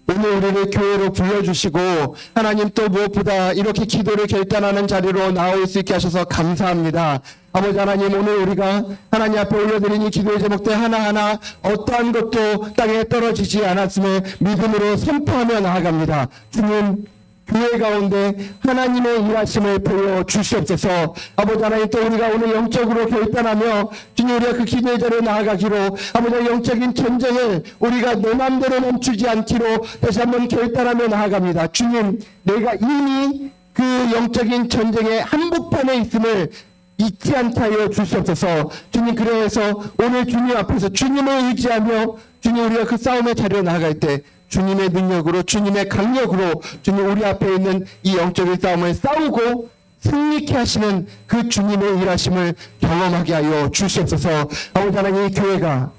오늘 우리를 교회로 불러주시고 하나님 또 무엇보다 이렇게 기도를 결단하는 자리로 나올 수 있게 하셔서 감사합니다. 아버지 하나님, 오늘 우리가 하나님 앞에 올려드린 이 기도의 제목들 하나하나 어떠한 것도 땅에 떨어지지 않았음을 믿음으로 선포하며 나아갑니다. 주님, 교회 가운데 하나님의 일하심을 보여주시옵소서. 아버지 하나님, 또 우리가 오늘 영적으로 결단하며 주님, 우리가 그 기도의 자리에 나아가기로 아버지, 영적인 전쟁을 우리가 내 맘대로 멈추지 않기로 다시 한번 결단하며 나아갑니다. 주님, 내가 이미 그 영적인 전쟁의 한복판에 있음을 잊지 않게 하여 주시옵소서. 주님, 그래서 오늘 주님 앞에서 주님을 의지하며 주님, 우리가 그 싸움의 자리에 나아갈 때 주님의 능력으로, 주님의 강력으로 주님, 우리 앞에 있는 이 영적인 싸움을 싸우고 승리케 하시는 그 주님의 일하심을 경험하게 하여 주시옵소서. 아버지 하나님, 이 교회가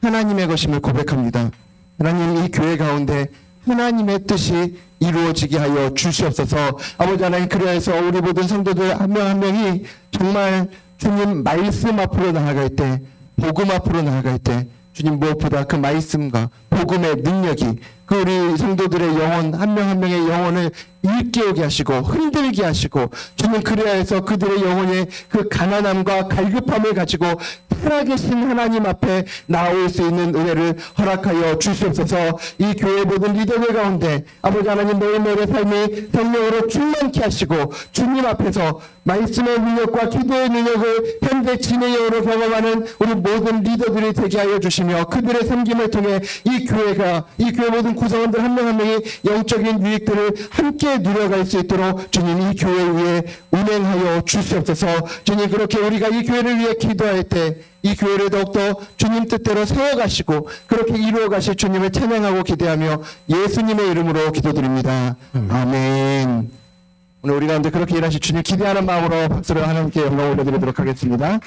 하나님의 것임을 고백합니다. 하나님, 이 교회 가운데 하나님의 뜻이 이루어지게 하여 주시옵소서. 아버지 하나님, 그래서 우리 모든 성도들 한 명 한 명이 정말 주님 말씀 앞으로 나아갈 때, 복음 앞으로 나아갈 때 주님, 무엇보다 그 말씀과 복음의 능력이 그 우리 성도들의 영혼 한 명 한 명의 영혼을 일깨우게 하시고 흔들게 하시고 주님, 그래야 해서 그들의 영혼의 그 가난함과 갈급함을 가지고 살아계신 하나님 앞에 나올 수 있는 은혜를 허락하여 주시옵소서. 이 교회 모든 리더들 가운데 아버지 하나님, 매일매일의 삶이 성령으로 충만케 하시고 주님 앞에서 말씀의 능력과 기도의 능력을 현재 진의 영으로 경험하는 우리 모든 리더들이 되게 하여 주시며 그들의 섬김을 통해 이 교회 모든 구성원들 한 명 한 명이 영적인 유익들을 함께 누려갈 수 있도록 주님, 이 교회 위에 운행하여 주시옵소서. 주님, 그렇게 우리가 이 교회를 위해 기도할 때 이 교회를 더욱더 주님 뜻대로 세워가시고 그렇게 이루어가실 주님을 찬양하고 기대하며 예수님의 이름으로 기도드립니다. 아멘. 오늘 우리 가운데 그렇게 일하실 주님 기대하는 마음으로 박수를 하나님께 영광 올려드리도록 하겠습니다.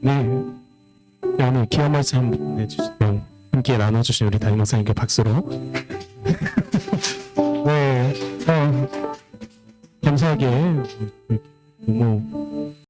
네, 오늘 귀한 말씀 해주시면 함께 나눠주신 우리 담임 목사님께 박수로